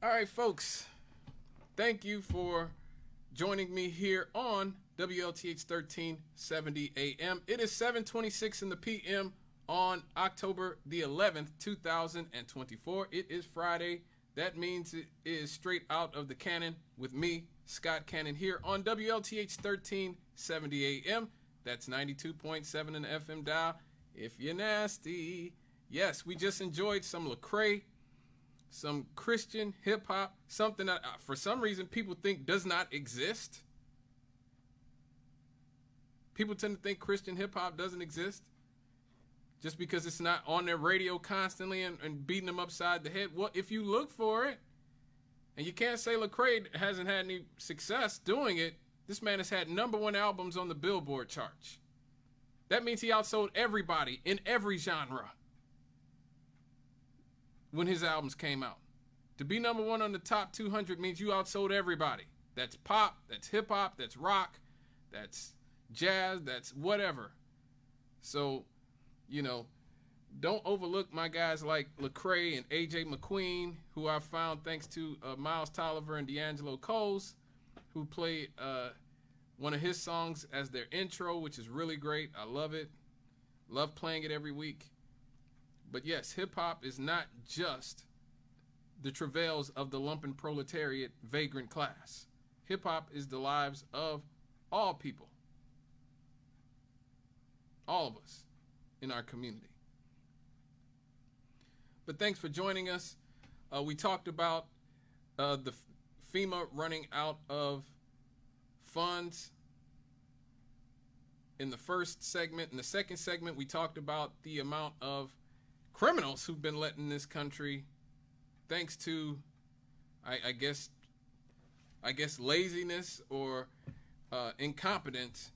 All right, folks, thank you for joining me here on WLTH 1370 AM. It is 7:26 in the PM on October the 11th, 2024. It is Friday. That means it is straight out of the cannon with me, Scott Cannon, here on WLTH 1370 AM. That's 92.7 in the FM dial. If you're nasty. Yes, we just enjoyed some Lecrae, some Christian hip hop, something that for some reason people think does not exist. People tend to think Christian hip hop doesn't exist just because it's not on their radio constantly and beating them upside the head. Well, if you look for it, and you can't say Lecrae hasn't had any success doing it, this man has had #1 albums on the Billboard charts. That means he outsold everybody in every genre when his albums came out. To be #1 on the top 200 means you outsold everybody. That's pop, that's hip hop, that's rock, that's jazz, that's whatever. So, you know, don't overlook my guys like Lecrae and AJ McQueen, who I found thanks to Miles Tolliver and D'Angelo Coles, who play one of his songs as their intro, which is really great. I love it. Love playing it every week. But yes, hip-hop is not just the travails of the lumpen proletariat vagrant class. Hip-hop is the lives of all people. All of us in our community. But thanks for joining us. We talked about the FEMA running out of funds in the first segment. In the second segment, we talked about the amount of criminals who've been let in this country thanks to, I guess laziness or incompetence.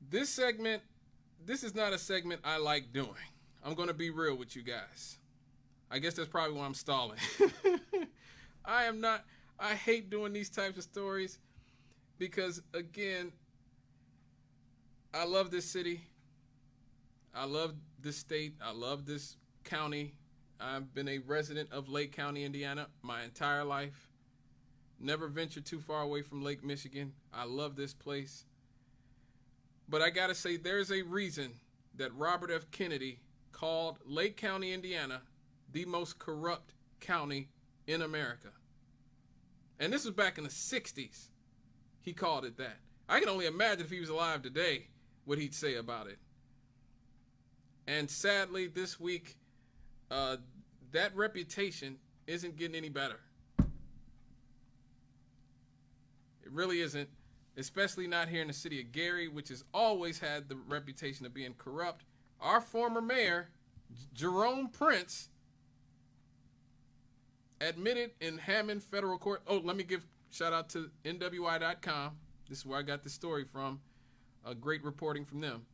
This segment, this is not a segment I like doing. I'm going to be real with you guys. I guess that's probably why I'm stalling. I hate doing these types of stories because, again, I love this city. I love this state. I love this county. I've been a resident of Lake County, Indiana my entire life. Never ventured too far away from Lake Michigan. I love this place. But I got to say, there's a reason that Robert F. Kennedy called Lake County, Indiana, the most corrupt county in America. And this was back in the 60s. He called it that. I can only imagine if he was alive today what he'd say about it. And sadly, this week, that reputation isn't getting any better. It really isn't, especially not here in the city of Gary, which has always had the reputation of being corrupt. Our former mayor, Jerome Prince, admitted in Hammond Federal Court. Oh, let me give shout out to NWI.com. This is where I got the story from. Great reporting from them.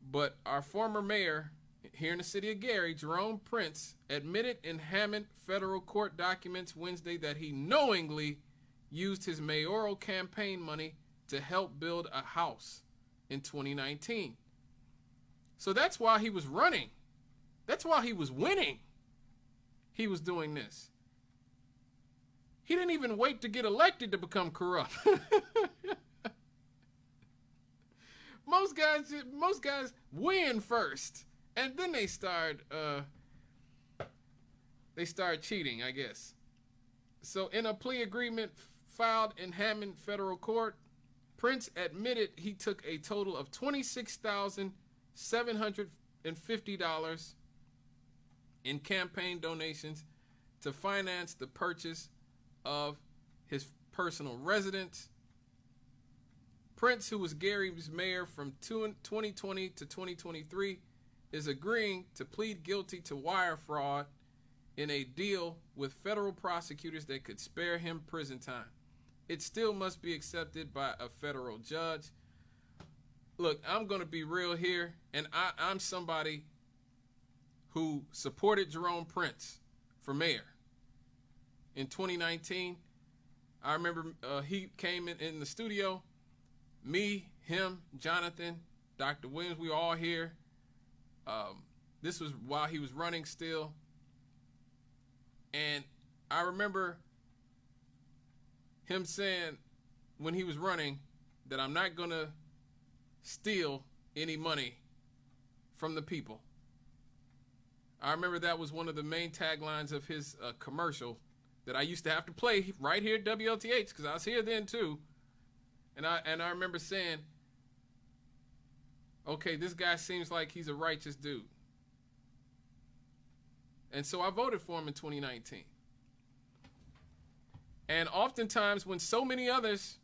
But our former mayor here in the city of Gary, Jerome Prince, admitted in Hammond Federal Court documents Wednesday that he knowingly used his mayoral campaign money to help build a house in 2019. So that's why he was running. That's why he was winning. He was doing this. He didn't even wait to get elected to become corrupt. Most guys win first, and then they start cheating, I guess. So in a plea agreement filed in Hammond Federal Court, Prince admitted he took a total of $26,750 in campaign donations to finance the purchase of his personal residence. Prince, who was Gary's mayor from 2020 to 2023, is agreeing to plead guilty to wire fraud in a deal with federal prosecutors that could spare him prison time. It still must be accepted by a federal judge. Look, I'm going to be real here, and I'm somebody who supported Jerome Prince for mayor in 2019. I remember he came in the studio. Me, him, Jonathan, Dr. Williams, we were all here. This was while he was running still. And I remember him saying when he was running that I'm not going to steal any money from the people. I remember that was one of the main taglines of his commercial that I used to have to play right here at WLTH because I was here then too. And I remember saying, okay, this guy seems like he's a righteous dude. And so I voted for him in 2019. And oftentimes when so many others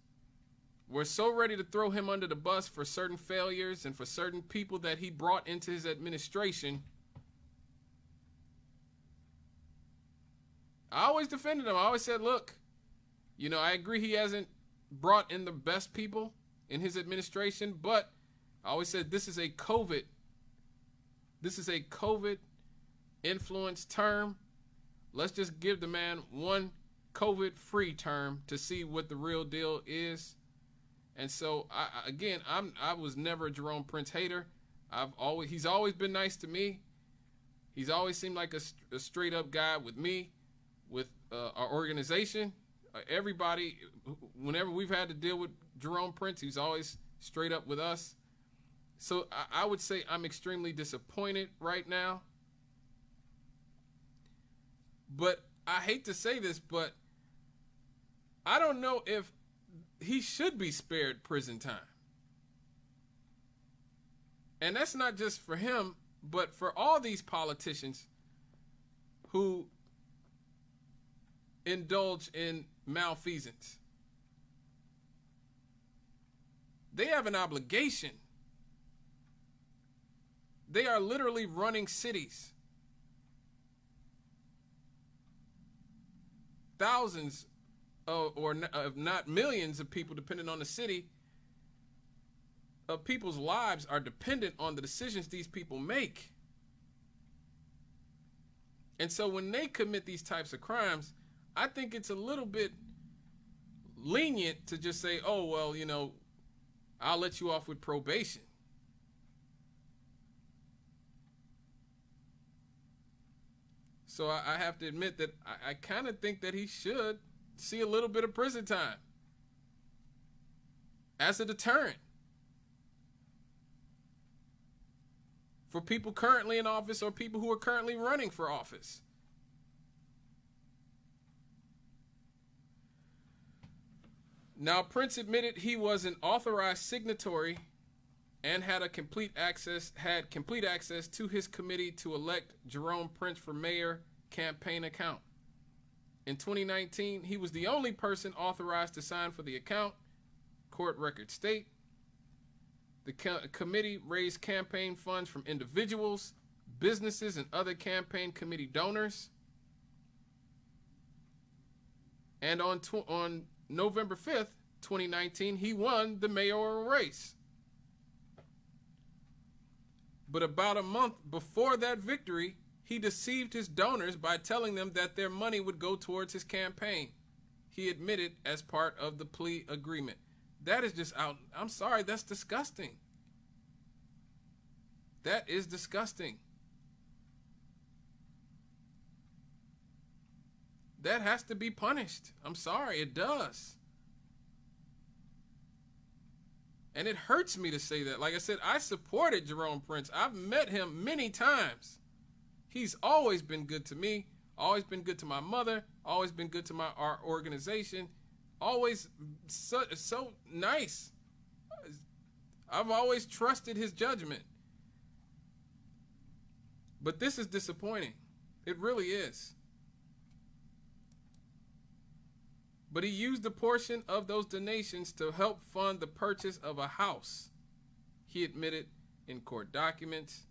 were so ready to throw him under the bus for certain failures and for certain people that he brought into his administration, I always defended him. I always said, look, you know, I agree he hasn't brought in the best people in his administration, but I always said this is a COVID influence term. Let's just give the man one COVID-free term to see what the real deal is. And so, I was never a Jerome Prince hater. He's always been nice to me. He's always seemed like a straight up guy with me, with our organization. Everybody, whenever we've had to deal with Jerome Prince, he's always straight up with us. So I would say I'm extremely disappointed right now. But I hate to say this, but I don't know if he should be spared prison time. And that's not just for him, but for all these politicians who indulge in malfeasance. They have an obligation. They are literally running cities. Thousands or if not millions of people, depending on the city, of people's lives are dependent on the decisions these people make. And so when they commit these types of crimes, I think it's a little bit lenient to just say, oh, well, you know, I'll let you off with probation. So I have to admit that I kind of think that he should see a little bit of prison time as a deterrent for people currently in office or people who are currently running for office. Now, Prince admitted he was an authorized signatory and had complete access to his committee to elect Jerome Prince for mayor campaign account. In 2019, he was the only person authorized to sign for the account, court records state. The committee raised campaign funds from individuals, businesses, and other campaign committee donors. And on November 5th, 2019, he won the mayoral race. But about a month before that victory, he deceived his donors by telling them that their money would go towards his campaign. He admitted as part of the plea agreement. That is just out. I'm sorry, that's disgusting. That is disgusting. That has to be punished. I'm sorry, it does. And it hurts me to say that. Like I said, I supported Jerome Prince. I've met him many times. He's always been good to me, always been good to my mother, always been good to our organization, always so nice. I've always trusted his judgment. But this is disappointing. It really is. But he used a portion of those donations to help fund the purchase of a house, he admitted in court documents.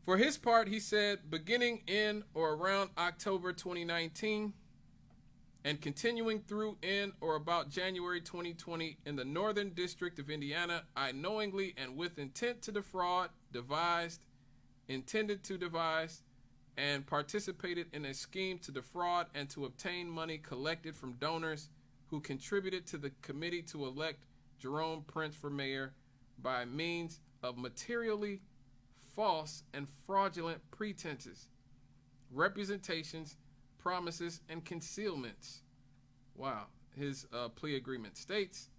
For his part, he said, beginning in or around October 2019 and continuing through in or about January 2020 in the Northern District of Indiana, I knowingly and with intent to defraud, intended to devise, and participated in a scheme to defraud and to obtain money collected from donors who contributed to the committee to elect Jerome Prince for mayor by means of materially false and fraudulent pretenses. representations, promises, and concealments. Wow. His plea agreement states,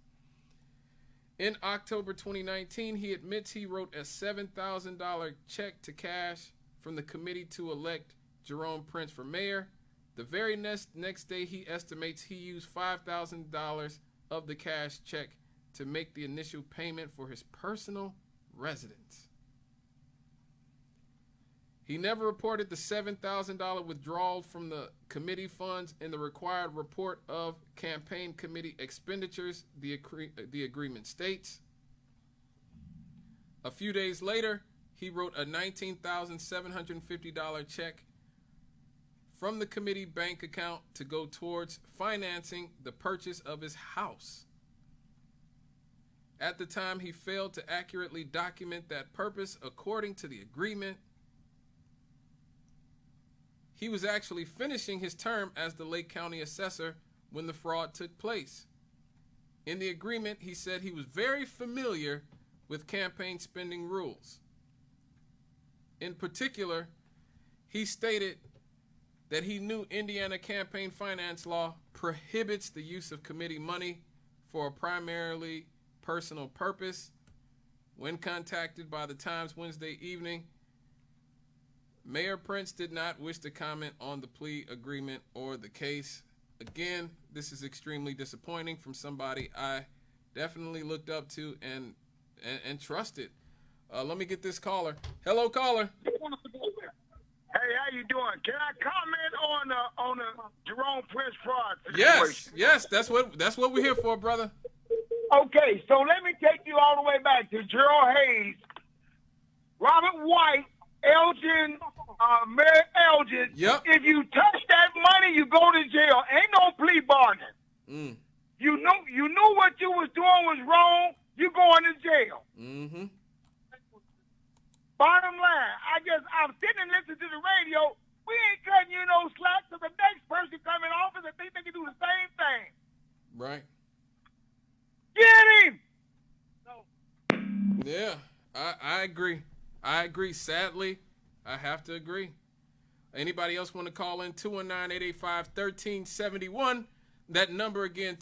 in October 2019, he admits he wrote a $7,000 check to cash from the committee to elect Jerome Prince for mayor. The very next day, he estimates he used $5,000 of the cash check to make the initial payment for his personal residence. He never reported the $7,000 withdrawal from the committee funds in the required report of campaign committee expenditures, the agreement states. A few days later, he wrote a $19,750 check from the committee bank account to go towards financing the purchase of his house. At the time, he failed to accurately document that purpose according to the agreement. He was actually finishing his term as the Lake County assessor when the fraud took place. In the agreement, he said he was very familiar with campaign spending rules. In particular, he stated that he knew Indiana campaign finance law prohibits the use of committee money for a primarily personal purpose. When contacted by the Times Wednesday evening, Mayor Prince did not wish to comment on the plea agreement or the case. Again, this is extremely disappointing from somebody I definitely looked up to and trusted. Let me get this caller. Hello, caller. Hey, how you doing? Can I comment on the Jerome Prince fraud situation? Yes, that's what we're here for, brother. Okay, so let me take you all the way back to Gerald Hayes, Robert White, Elgin, Mayor Elgin. Yep. If you touch that money, you go to jail. Ain't no plea bargain. You knew what you was doing was wrong. You going to jail. Mm-hmm. Bottom line, I'm sitting and listening to the radio. We ain't cutting you no slack to the next person come in office and think they can do the same thing. Right. Get him. Yeah, I agree. I agree. Sadly, I have to agree. Anybody else want to call in? 219-885-1371. That number again,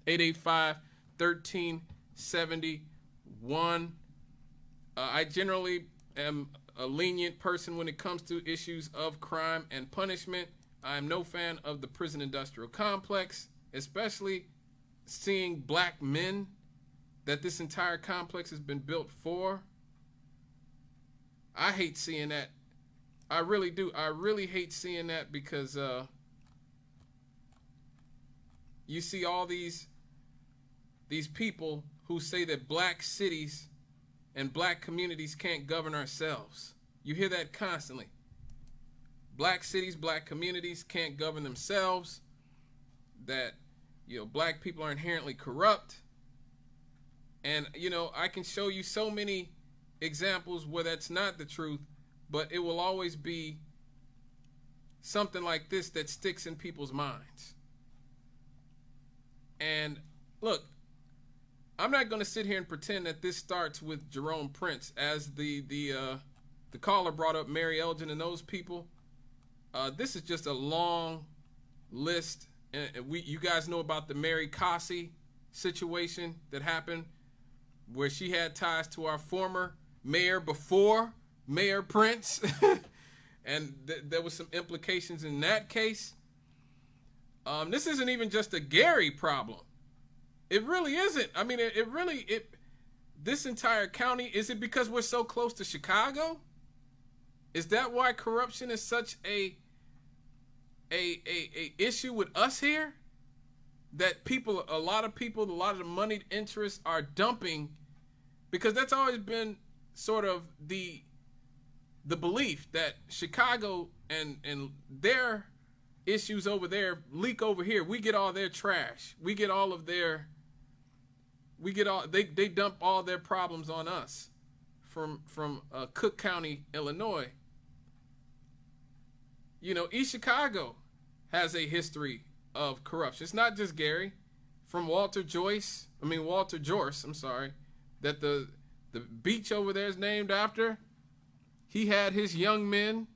219-885-1371. I generally am a lenient person when it comes to issues of crime and punishment. I am no fan of the prison industrial complex, especially seeing black men that this entire complex has been built for. I hate seeing that. I really do. I really hate seeing that because you see all these people who say that black cities and black communities can't govern ourselves. You hear that constantly. Black cities, black communities can't govern themselves. That, black people are inherently corrupt. And, I can show you so many examples where that's not the truth, but it will always be something like this that sticks in people's minds. And look, I'm not going to sit here and pretend that this starts with Jerome Prince, as the caller brought up Mary Elgin and those people. This is just a long list. And you guys know about the Mary Cassie situation that happened, where she had ties to our former mayor before Mayor Prince, and there was some implications in that case. This isn't even just a Gary problem. It really isn't. I mean, this entire county, is it because we're so close to Chicago? Is that why corruption is such a issue with us here? That a lot of the moneyed interests are dumping, because that's always been sort of the belief that Chicago and their issues over there leak over here. We get all their trash. We get all of their, they dump all their problems on us from Cook County, Illinois. East Chicago has a history of corruption. It's not just Gary. From Walter Joyce, that the beach over there is named after. He had his young men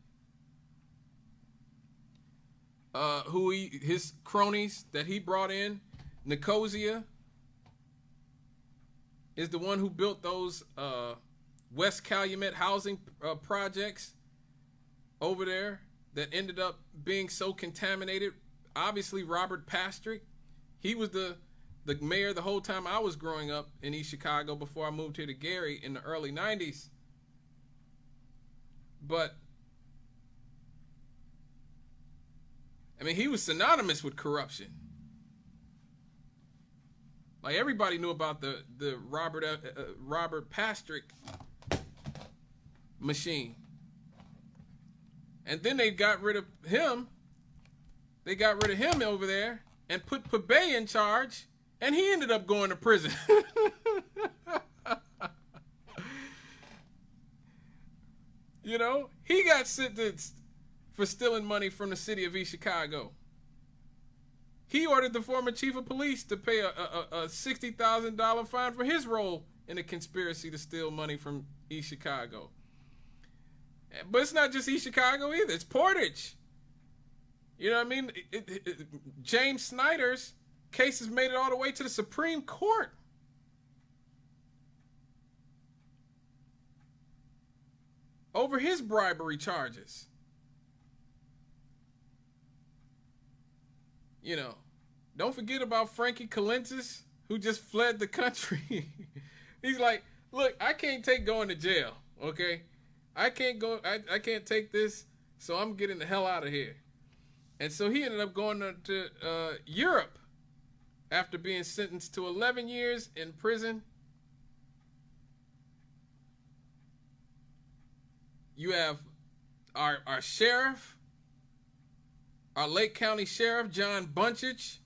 his cronies that he brought in. Nicosia is the one who built those West Calumet housing projects over there that ended up being so contaminated. Obviously, Robert Pastrick, he was the mayor the whole time I was growing up in East Chicago before I moved here to Gary in the early 90s. But, I mean, he was synonymous with corruption. Like, everybody knew about the Robert Pastrick machine. And then they got rid of him. They got rid of him over there and put Pabay in charge, and he ended up going to prison. You know, he got sentenced for stealing money from the city of East Chicago. He ordered the former chief of police to pay a $60,000 fine for his role in a conspiracy to steal money from East Chicago. But it's not just East Chicago either. It's Portage. You know what I mean? James Snyder's case has made it all the way to the Supreme Court. Over his bribery charges. You know, don't forget about Frankie Colentis, who just fled the country. He's like, look, I can't take going to jail, okay? I can't take this, so I'm getting the hell out of here. And so he ended up going to Europe after being sentenced to 11 years in prison. You have our sheriff, our Lake County Sheriff, John Bunchich,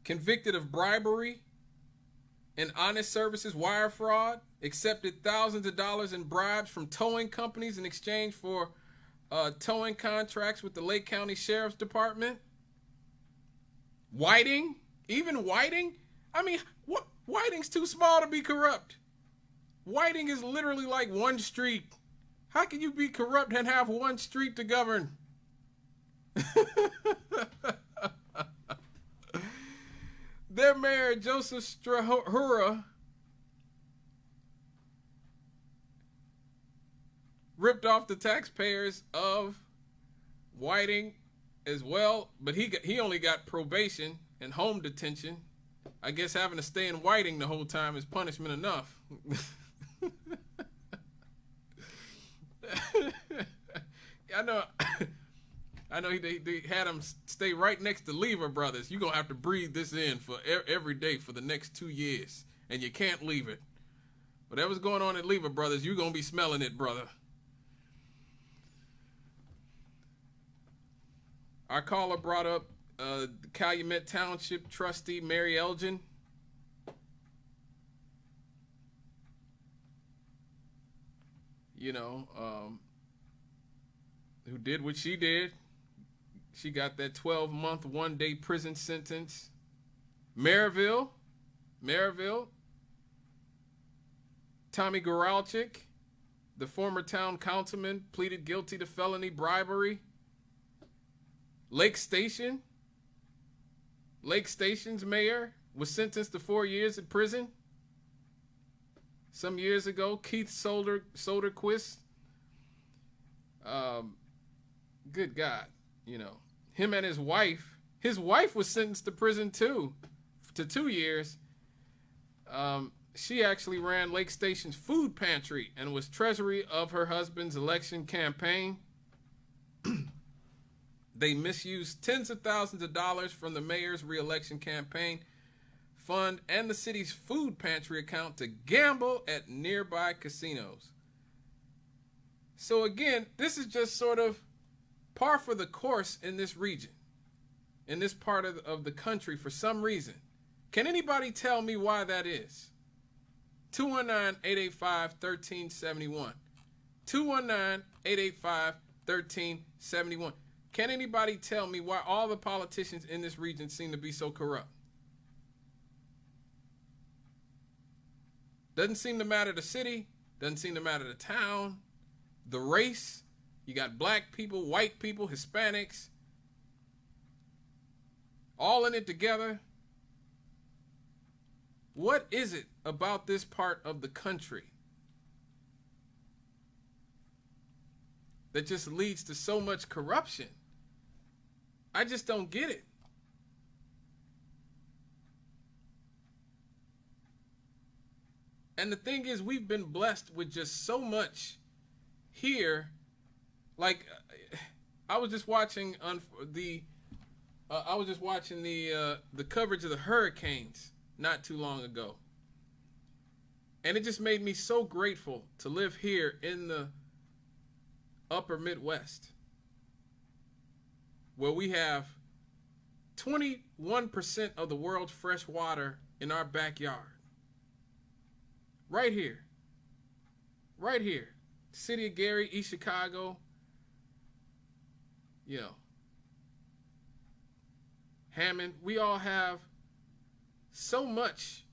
convicted of bribery and honest services wire fraud, accepted thousands of dollars in bribes from towing companies in exchange for towing contracts with the Lake County Sheriff's Department. Whiting, even Whiting, I mean, what? Whiting's too small to be corrupt. Whiting is literally like one street. How can you be corrupt and have one street to govern? Their mayor, Joseph Strahura, ripped off the taxpayers of Whiting as well, but he only got probation and home detention. I guess having to stay in Whiting the whole time is punishment enough. I know they had him stay right next to Lever Brothers. You're going to have to breathe this in for every day for the next 2 years, and you can't leave it. Whatever's going on at Lever Brothers, you're going to be smelling it, brother. Our caller brought up the Calumet Township trustee, Mary Elgin. You know, who did what she did. She got that 12-month, one-day prison sentence. Maryville, Tommy Goralczyk, the former town councilman, pleaded guilty to felony bribery. Lake Station's mayor was sentenced to 4 years in prison. Some years ago, Keith Soderquist, good God, you know, him and his wife was sentenced to prison too, to 2 years. She actually ran Lake Station's food pantry and was treasury of her husband's election campaign. They misused tens of thousands of dollars from the mayor's re-election campaign fund and the city's food pantry account to gamble at nearby casinos. So again, this is just sort of par for the course in this region, in this part of the country for some reason. Can anybody tell me why that is? 219-885-1371. 219-885-1371. Can anybody tell me why all the politicians in this region seem to be so corrupt? Doesn't seem to matter the city, doesn't seem to matter the town, the race, You got black people, white people, Hispanics, all in it together. What is it about this part of the country that just leads to so much corruption? I just don't get it. And the thing is, we've been blessed with just so much here. Like, I was just watching the coverage of the hurricanes not too long ago, and it just made me so grateful to live here in the upper Midwest, where we have 21% of the world's fresh water in our backyard. Right here. Right here. City of Gary, East Chicago. You know, Hammond. We all have so much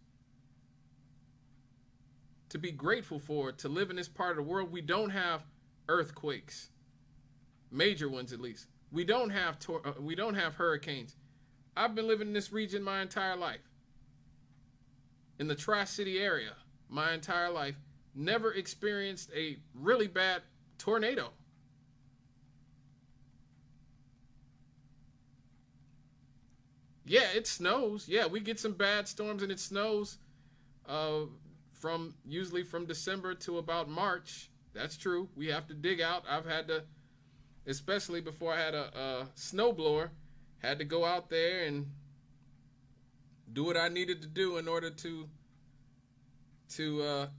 to be grateful for to live in this part of the world. We don't have earthquakes, major ones at least. We don't have hurricanes. I've been living in this region my entire life, in the Tri-City area my entire life. Never experienced a really bad tornado. Yeah, it snows. Yeah, we get some bad storms and it snows usually from December to about March. That's true. We have to dig out. I've had to, especially before I had a snowblower, had to go out there and do what I needed to do in order to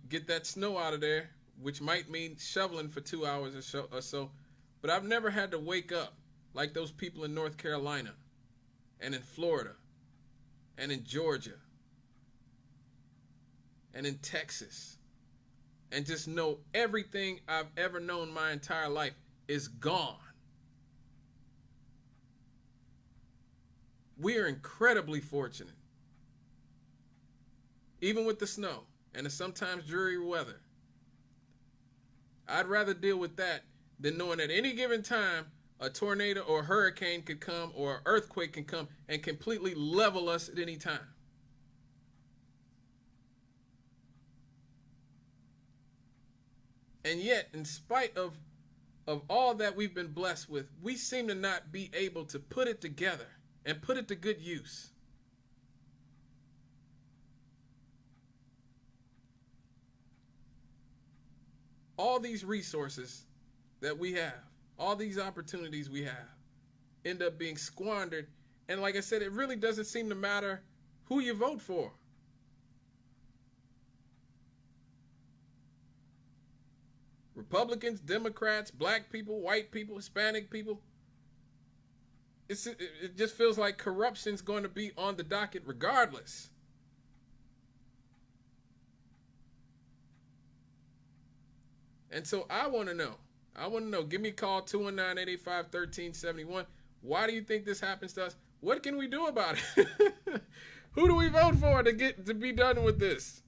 get that snow out of there, which might mean shoveling for 2 hours or so. But I've never had to wake up like those people in North Carolina and in Florida and in Georgia and in Texas and just know everything I've ever known my entire life is gone. We are incredibly fortunate, even with the snow and the sometimes dreary weather. I'd rather deal with that than knowing at any given time a tornado or a hurricane could come or an earthquake can come and completely level us at any time. And yet, in spite of all that we've been blessed with, we seem to not be able to put it together and put it to good use. All these resources that we have, all these opportunities we have, end up being squandered. And like I said, it really doesn't seem to matter who you vote for. Republicans, Democrats, black people, white people, Hispanic people. It just feels like corruption's going to be on the docket regardless. And so I want to know. Give me a call, 219-885-1371. Why do you think this happens to us? What can we do about it? Who do we vote for to be done with this?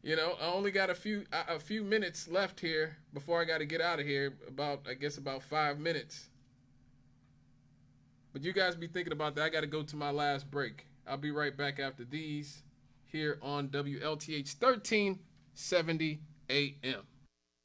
You know, I only got a few minutes left here before I got to get out of here. About 5 minutes. But you guys be thinking about that. I got to go to my last break. I'll be right back after these here on WLTH 1370 AM.